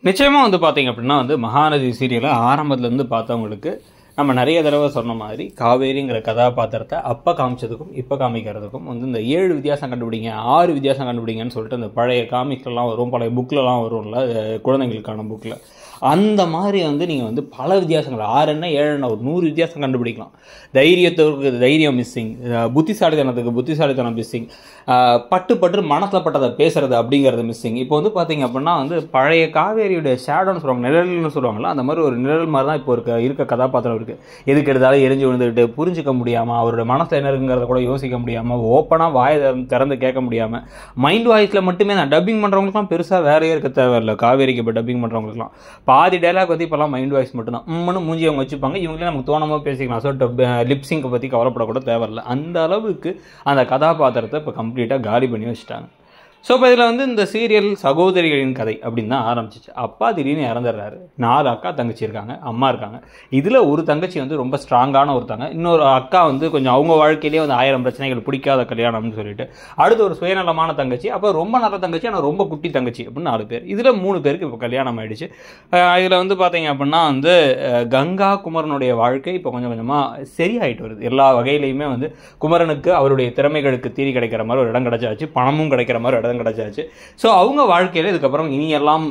நிச்சயமா வந்து பார்த்தீங்க அப்படின்னா வந்து மகாநதி சீரியலை ஆரம்பத்துலேருந்து பார்த்தவங்களுக்கு நம்ம நிறைய தடவை சொன்ன மாதிரி காவேரிங்கிற கதாபாத்திரத்தை அப்போ காமிச்சதுக்கும் இப்போ காமிக்கிறதுக்கும் வந்து இந்த 7 வித்தியாசம் கண்டுபிடிங்க 6 வித்தியாசம் கண்டுபிடிங்கன்னு சொல்லிட்டு இந்த பழைய காமிக்ஸ்லாம் வரும், பழைய புக்கிலலாம் வரும்ல, குழந்தைங்களுக்கான புக்கில் அந்த மாதிரி வந்து நீங்கள் வந்து பல வித்தியாசங்கள் 6 என்ன 7 என்ன ஒரு 100 வித்தியாசம் கண்டுபிடிக்கலாம். தைரியத்துக்கு தைரியம் மிஸ்ஸிங், புத்திசாலித்தனத்துக்கு புத்திசாலித்தனம் மிஸ்ஸிங், பட்டு மனசில் பட்டதை பேசுறது அப்படிங்கிறது மிஸ்ஸிங். இப்போ வந்து பார்த்தீங்க அப்படின்னா வந்து பழைய காவேரியுடைய ஷேடோன்னு சொல்லுவாங்க, நிழல்னு சொல்லுவாங்கள்ல, அந்த மாதிரி ஒரு நிழல் மாதிரி தான் இப்போ இருக்க கதாபாத்திரம் இருக்குது. எதுக்கு எடுத்தாலும் எரிஞ்சு விழுந்துக்கிட்டு புரிஞ்சிக்க முடியாமல், அவரோட மனசில் என்ன இருக்குங்கிறத கூட யோசிக்க முடியாமல், ஓப்பனாக வாயை திறந்து கேட்க முடியாமல், மைண்ட் வாய்ஸில் மட்டுமே தான் டப்பிங் பண்ணுறவங்களுக்குலாம் பெருசாக வேலையே இருக்க தேவையில்லை. காவேரிக்கு இப்போ டப்பிங் பண்ணுறவங்களுக்குலாம் பாதி டைலாக் வந்து இப்போலாம் மைண்ட் வாய்ஸ் மட்டும்தான், மூஞ்சி அவங்க வச்சுப்பாங்க, இவங்களே நமக்கு தோணாமல் பேசிக்கலாம். ஸோ லிப்ஸிங்கை பற்றி கவலைப்படக்கூட தேவையில்லை. அந்த அளவுக்கு அந்த கதாபாத்திரத்தை இப்போ கம்ப்ளீட்டாக காலி பண்ணி வச்சுட்டாங்க. ஸோ இப்போ இதில் வந்து இந்த சீரியல் சகோதரிகளின் கதை அப்படின்னு தான் ஆரம்பிச்சிச்சு. அப்பா திடீர்னு இறந்துடுறாரு, 4 அக்கா தங்கச்சி இருக்காங்க, அம்மா இருக்காங்க. இதில் ஒரு தங்கச்சி வந்து ரொம்ப ஸ்ட்ராங்கான ஒருத்தங்க, இன்னொரு அக்கா வந்து கொஞ்சம் அவங்க வாழ்க்கையிலேயே வந்து 1000 பிரச்சனைகள், பிடிக்காத கல்யாணம்னு சொல்லிட்டு, அடுத்து ஒரு சுயநலமான தங்கச்சி, அப்போ ரொம்ப நல்ல தங்கச்சி ஆனால் ரொம்ப குட்டி தங்கச்சி அப்படின்னு 4 பேர். இதில் 3 பேருக்கு இப்போ கல்யாணம் ஆகிடுச்சு. இதில் வந்து பார்த்தீங்க அப்படின்னா வந்து கங்கா குமரனுடைய வாழ்க்கை இப்போ கொஞ்சம் கொஞ்சமாக சரியாயிட்டு வருது. எல்லா வகையிலையுமே வந்து குமரனுக்கு அவருடைய திறமைகளுக்கு தீரி கிடைக்கிற மாதிரி ஒரு இடம் கிடைச்சாச்சு, பணமும் கிடைக்கிற மாதிரி கிடைச்சாச்சு. ஸோ அவங்க வாழ்க்கையில் இதுக்கப்புறம் இனி எல்லாம்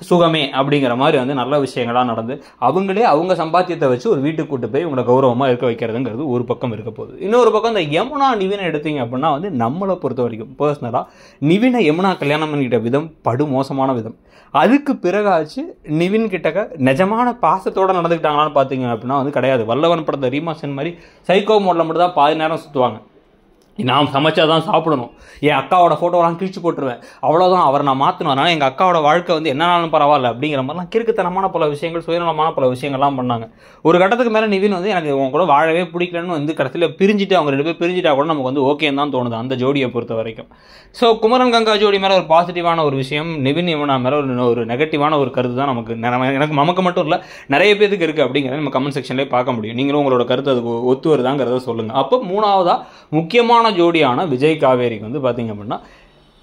சுகமே அப்படிங்கிற மாதிரி வந்து நல்ல விஷயங்களாக நடந்து அவங்களே அவங்க சம்பாத்தியத்தை வச்சு ஒரு வீட்டுக்கு கூட்டு போய் இவங்களை கௌரவமாக இருக்க வைக்கிறதுங்கிறது ஒரு பக்கம் இருக்க போகுது. இன்னொரு பக்கம் இந்த யமுனா நிவினை எடுத்தீங்க அப்படின்னா வந்து நம்மளை பொறுத்த வரைக்கும் பர்சனலாக நிவினை யமுனா கல்யாணம் பண்ணிக்கிட்ட விதம் படு மோசமான விதம். அதுக்கு பிறகாச்சு நிவின் கிட்டக்க நிஜமான பாசத்தோடு நடந்துக்கிட்டாங்களான்னு பார்த்தீங்க அப்படின்னா வந்து கிடையாது. வல்லவன் படத்தை ரீமாசன் மாதிரி சைக்கோ மோடில் மட்டும் தான் பாதி நேரம் சுற்றுவாங்க. நான் சமைச்சா தான் சாப்பிடணும், என் அக்காவோட ஃபோட்டோலாம் கிழிச்சு போட்டுருவேன், அவ்வளோதான், அவரை நான் மாற்றணும், அதனால் எங்கள் அக்காவோட வாழ்க்கை வந்து என்னன்னாலும் பரவாயில்ல அப்படிங்கிற மாதிரிலாம் கிறுக்குத்தனமான பல விஷயங்கள், சுயநலமான பல விஷயங்கள்லாம் பண்ணாங்க. ஒரு கட்டத்துக்கு மேலே நிவின் வந்து எனக்கு உங்க கூட வாழவே பிடிக்கலன்னு வந்து கடைசியில் பிரிஞ்சுட்டு அவங்க 2 பேர் பிரிஞ்சுட்டா கூட நமக்கு வந்து ஓகேன்னு தான் தோணுது அந்த ஜோடியை பொறுத்த வரைக்கும். ஸோ குமரன் கங்கா ஜோடி மேலே ஒரு பாசிட்டிவான ஒரு விஷயம், நிவின் யமுனா மேலே ஒரு நெகட்டிவான ஒரு கருத்து தான் நமக்கு மட்டும் இல்லை நிறைய பேருக்கு இருக்குது அப்படிங்கிறத நம்ம கமெண்ட் செக்ஷன்லேயே பார்க்க முடியும். நீங்களும் உங்களோட கருத்து அதுக்கு ஒத்து வருதாங்கிறத சொல்லுங்கள். அப்போ 3ஆவதாக முக்கியமான ஜோடியான விஜய் காவேரிக்கு வந்து பார்த்தீங்க அப்படின்னா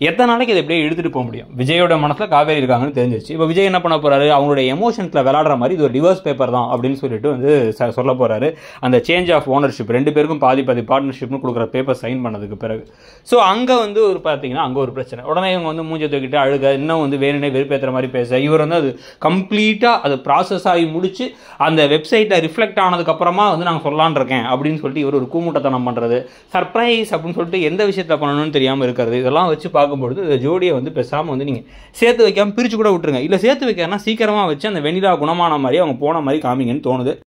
எத்தனை நாளைக்கு இதை எப்படியே எடுத்துகிட்டு போக முடியும்? விஜயோட மனசில் காவேரி இருக்காங்கன்னு தெரிஞ்சிச்சு. இப்போ விஜய் என்ன பண்ண போகிறாரு, அவங்களுடைய எமோஷன்ஸில் விளாடுற மாதிரி இது ஒரு டிவோர்ஸ் பேப்பர் தான் அப்படின்னு சொல்லிட்டு வந்து சொல்ல போகிறாரு. அந்த சேஞ்ச் ஆஃப் ஓனர்ஷிப் 2 பேருக்கும் பாதி பார்ட்னர்ஷிப்னு கொடுக்குற பேப்பர் சைன் பண்ணதுக்கு பிறகு. ஸோ அங்கே வந்து ஒரு பார்த்தீங்கன்னா அங்கே ஒரு பிரச்சனை. உடனே இவங்க வந்து மூஞ்சை தூக்கிட்டு அழுக, இன்னும் வந்து வேணுனே வெறுப்பேற்றுற மாதிரி பேச, இவர் வந்து அது கம்ப்ளீட்டாக அது ப்ராசஸ் ஆகி முடிச்சு அந்த வெப்சைட்டில் ரிஃப்ளெக்ட் ஆனதுக்கப்புறமா வந்து நாங்கள் சொல்லலான் இருக்கேன் அப்படின்னு சொல்லிட்டு இவர் ஒரு கூமுட்டத்தனம் பண்ணுறது, சர்ப்ரைஸ் அப்படின்னு சொல்லிட்டு எந்த விஷயத்தில் பண்ணணும்னு தெரியாமல் இருக்கிறது, இதெல்லாம் வச்சு பார்க்கும்பொழுது ஜோடியை வந்து பேசாமல் வந்து நீங்கள் சேர்த்து வைக்காமல் பிரித்து கூட விட்டுருங்க. இல்லை சேர்த்து வைக்கிறனா சீக்கிரமாக வச்சு அந்த வெண்ணிலா குணமான மாதிரி அவங்க போன மாதிரி காமிங்கன்னு தோணுது.